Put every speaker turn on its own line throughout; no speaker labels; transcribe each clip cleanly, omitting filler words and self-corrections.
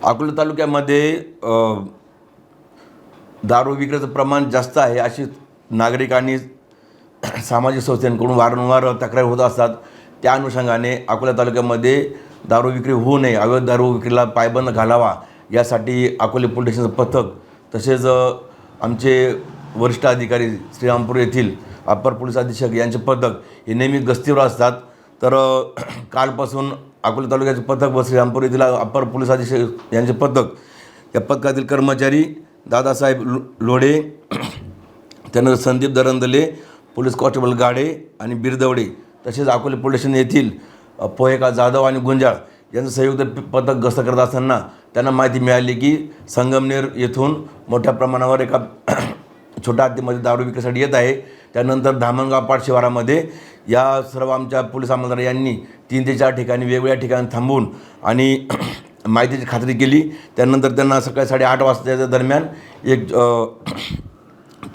अकोला तालुक्यामध्ये दारू विक्रीचं प्रमाण जास्त आहे अशी नागरिक आणि सामाजिक संस्थांकडून वारंवार तक्रारी होत असतात. त्या अनुषंगाने अकोला तालुक्यामध्ये दारू विक्री होऊ नये, अवैध दारू विक्रीला पायबंद घालावा यासाठी अकोले पोलीस स्टेशनचं पथक तसेच आमचे वरिष्ठ अधिकारी श्रीरामपूर येथील अप्पर पोलीस अधीक्षक यांचे पथक हे नेहमी गस्तीवर असतात. तर कालपासून अकोला तालुक्याचे पथक व श्रीरामपूर येथील अप्पर पोलीस अधीक्षक यांचे पथक या पथकातील कर्मचारी दादासाहेब लोढे, त्यानंतर संदीप दरंदले, पोलीस कॉन्स्टेबल गाडे आणि बिरदवडे तसेच अकोले पोलीस स्टेशन येथील पोहेका जाधव आणि गुंजाळ यांचं संयुक्त पथक गस्त करत असताना त्यांना माहिती मिळाली की संगमनेर येथून मोठ्या प्रमाणावर एका छोट्या हद्दीमध्ये दारू विक्रीसाठी येत आहे. त्यानंतर धामणगाव पाट शिवारामध्ये या सर्व आमच्या पोलीस अंमलदार यांनी 3 ते 4 ठिकाणी वेगवेगळ्या ठिकाणी थांबून आणि माहितीची खात्री केली. त्यानंतर त्यांना सकाळी 8:30 वाजताच्या दरम्यान एक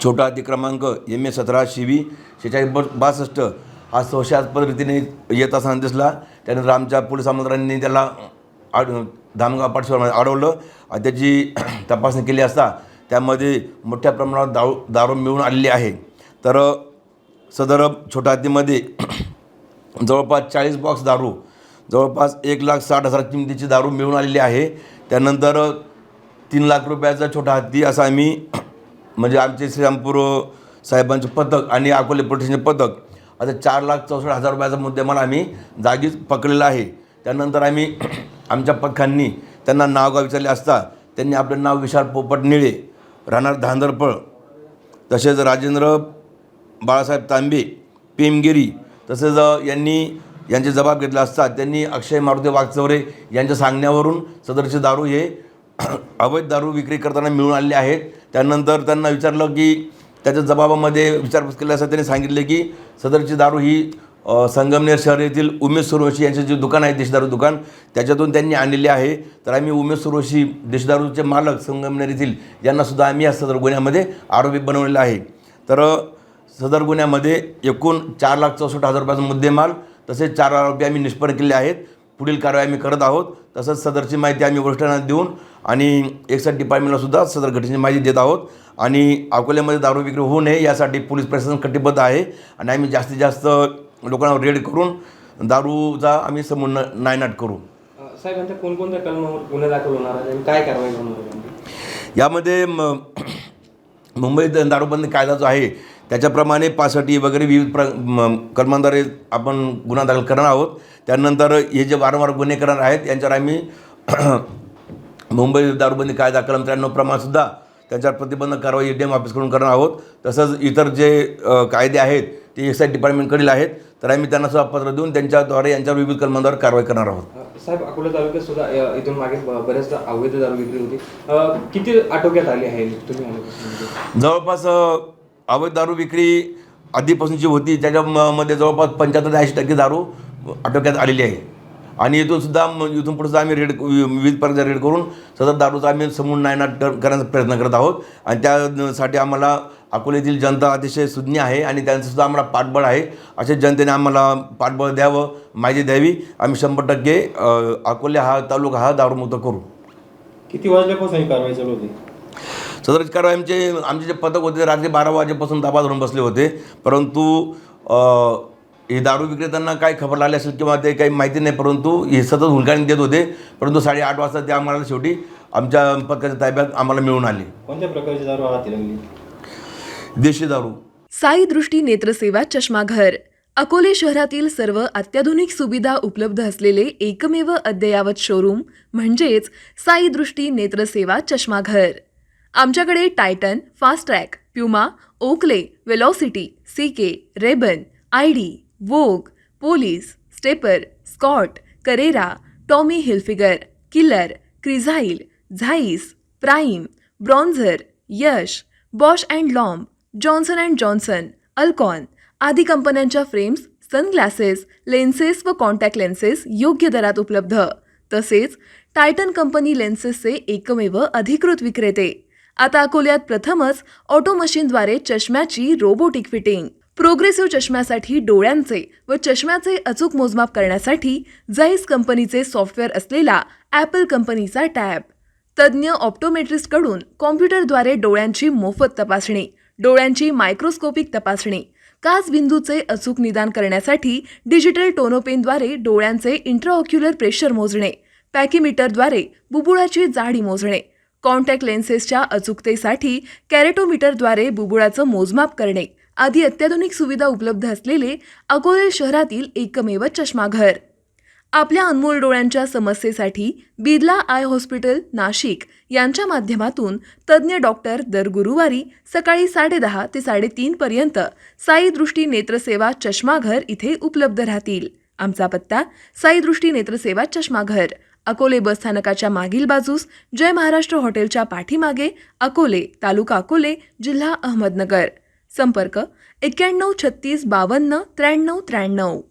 छोटा हत्ती क्रमांक MA17 शिवी 4662 हा संशयास्पद रीतीने येत असताना दिसला. त्यानंतर आमच्या पोलीस अंमलदारांनी त्याला धामणगाव पाट शिवारामध्ये अडवलं आणि त्याची तपासणी केली असता त्यामध्ये मोठ्या प्रमाणावर दारू मिळून आलेली आहे. तर सदर छोट्या हत्तीमध्ये जवळपास 40 बॉक्स दारू, जवळपास 1,60,000 किमतीची दारू मिळून आलेली आहे. त्यानंतर 3 लाख रुपयाचा छोटा हत्ती असा आम्ही म्हणजे आमचे श्रीरामपूर साहेबांचे पथक आणि अकोले पोलीस स्टेशनचे पथक आता 4,64,000 रुपयाचा मुद्देमाल आम्ही जागीच पकडलेला आहे. त्यानंतर आम्ही आमच्या पथकांनी त्यांना नावगाव विचारले असता त्यांनी आपले नाव विशाल पोपट निळे, राहणार धांदरपळ, तसेच राजेंद्र बाळासाहेब तांबे, पेमगिरी, तसेच यांचे जबाब घेतला असता त्यांनी अक्षय मारुती वाघचौरे यांच्या सांगण्यावरून सदरचे दारू हे अवैध दारू विक्री करताना मिळून आलेले आहेत. त्यानंतर त्यांना विचारलं की त्याच्या जबाबामध्ये विचारपूस केली असता त्यांनी सांगितले की सदरची दारू ही संगमनेर शहर येथील उमेश सुरवशी यांचे जे दुकान आहे देशदारू दुकान त्याच्यातून त्यांनी आणलेली आहे. तर आम्ही उमेश सुरवशी देशदारूचे मालक संगमनेर येथील यांनासुद्धा आम्ही या सदर गुन्ह्यामध्ये आरोपी बनवलेला आहे. तर सदर गुन्ह्यामध्ये एकूण 4,64,000 रुपयाचा मुद्देमाल तसेच 4 आरोपी आम्ही निष्पन्न केले आहेत. पुढील कारवाई आम्ही करत आहोत. तसंच सदरची माहिती आम्ही वरिष्ठांना देऊन आणि एक्साईज डिपार्टमेंटलासुद्धा सदर घटनेची माहिती देत आहोत. आणि अकोल्यामध्ये दारू विक्री होऊ नये यासाठी पोलीस प्रशासन कटिबद्ध आहे आणि आम्ही जास्तीत जास्त लोकांवर रेड करून दारूचा आम्ही समूळ नायनाट करू.
साहेब यांच्या कोणकोणत्या कलमावर गुन्हे दाखल होणार आहेत आणि काय कारवाई होणार आहे
यामध्ये? मुंबईत दारूबंदी कायदा जो आहे त्याच्याप्रमाणे 65 वगैरे विविध कलमांद्वारे आपण गुन्हा दाखल करणार आहोत. त्यानंतर हे जे वारंवार गुन्हे करणार आहेत यांच्यावर आम्ही मुंबई दारूबंदी कायदा कलम 93 प्रमाणसुद्धा त्यांच्यावर प्रतिबंधक कारवाई EDM ऑफिसकडून करणार आहोत. तसंच इतर जे कायदे आहेत ते एक्साईज डिपार्टमेंटकडील आहेत. तर आम्ही त्यांना सुद्धा पत्र देऊन त्यांच्याद्वारे यांच्यावर विविध कलमांद्वारे कारवाई करणार आहोत.
साहेब अकोला तालुक्यात सुद्धा इथून मागे बऱ्याचदा अवैध दारू विक्री होती, किती आटोक्यात आली आहे तुम्ही?
जवळपास अवैध दारू विक्री आधीपासून जी होती त्याच्यामध्ये जवळपास 75 ते 80% दारू आटोक्यात आलेली आहे. आणि इथून पुढे आम्ही विविध प्रकारचे रेड करून सदर दारूचा आम्ही समूळ नायनाट करण्याचा प्रयत्न करत आहोत. आणि त्यासाठी आम्हाला अकोल्यातील जनता अतिशय सुज्ञ आहे आणि त्यांचंसुद्धा आम्हाला पाठबळ आहे. असे जनतेने आम्हाला पाठबळ द्यावं, माहिती द्यावी. आम्ही 100% अकोले हा तालुका हा दारूमुक्त करू.
किती वाजल्यापासून ही कारवाई चालू होती?
सदरची कारवाई आमचे जे पथक होते रात्री 12 वाजेपासून दाबा धरून बसले होते. परंतु हे दारू विक्रेत्यांना काय खबर लागली असेल किंवा ते काही माहिती नाही, परंतु हे सतत हुलकाणी देत होते. परंतु 8:30 वाजता ते आम्हाला शेवटी आमच्या पथकाच्या ताब्यात आम्हाला मिळून आले.
कोणत्या प्रकारची दारू हाती लागली?
देशी दारू.
साई दृष्टी नेत्रसेवा चष्माघर अकोले शहरातील सर्व अत्याधुनिक सुविधा उपलब्ध असलेले एकमेव अद्ययावत शोरूम म्हणजेच साई दृष्टी नेत्रसेवा चष्माघर. आमच्याकडे Titan, Fastrack, Puma, Oakley, Velocity, CK, Rayban, ID, Vogue, Police, Stepper, Scott, Carrera, Tommy Hilfiger, Killer, Crizal, Zeiss, Prime, Bronzer, Yash, Bausch and Lomb, Johnson and Johnson, Alcon आदी कंपन्यांच्या फ्रेम्स, सनग्लासेस, लेन्सेस व contact lenses योग्य दरात उपलब्ध. तसेच Titan company लेन्सेसचे एकमेव अधिकृत विक्रेते. आता अकोल्यात प्रथमच ऑटो मशीनद्वारे चष्म्याची रोबोटिक फिटिंग. प्रोग्रेसिव्ह चष्म्यासाठी डोळ्यांचे व चष्म्याचे अचूक मोजमाप करण्यासाठी जाईस कंपनीचे सॉफ्टवेअर असलेला ॲपल कंपनीचा टॅब. तज्ज्ञ ऑप्टोमेट्रिस्टकडून कॉम्प्युटरद्वारे डोळ्यांची मोफत तपासणी, डोळ्यांची मायक्रोस्कोपिक तपासणी, काचबिंदूचे अचूक निदान करण्यासाठी डिजिटल टोनोपेनद्वारे डोळ्यांचे इंट्राऑक्युलर प्रेशर मोजणे, पॅकीमीटरद्वारे बुबुळाची जाडी मोजणे, कॉन्टॅक्ट लेन्सेसच्या अचूकतेसाठी कॅरेटोमीटरद्वारे बुबुळाचं मोजमाप करणे आदी अत्याधुनिक सुविधा उपलब्ध असलेले अकोले शहरातील एकमेव चष्माघर. आपल्या अनमोल डोळ्यांच्या समस्येसाठी बिर्ला आय हॉस्पिटल नाशिक यांच्या माध्यमातून तज्ज्ञ डॉक्टर दर गुरुवारी सकाळी 10:30 ते 3:30 पर्यंत साई दृष्टी नेत्रसेवा चष्माघर इथे उपलब्ध राहतील. आमचा पत्ता साई दृष्टी नेत्रसेवा चष्माघर, अकोले बस स्थानकाच्या मागील बाजूस, जय महाराष्ट्र हॉटेलच्या पाठीमागे, अकोले, तालुका अकोले, जिल्हा अहमदनगर. संपर्क 91 36 52 93 93.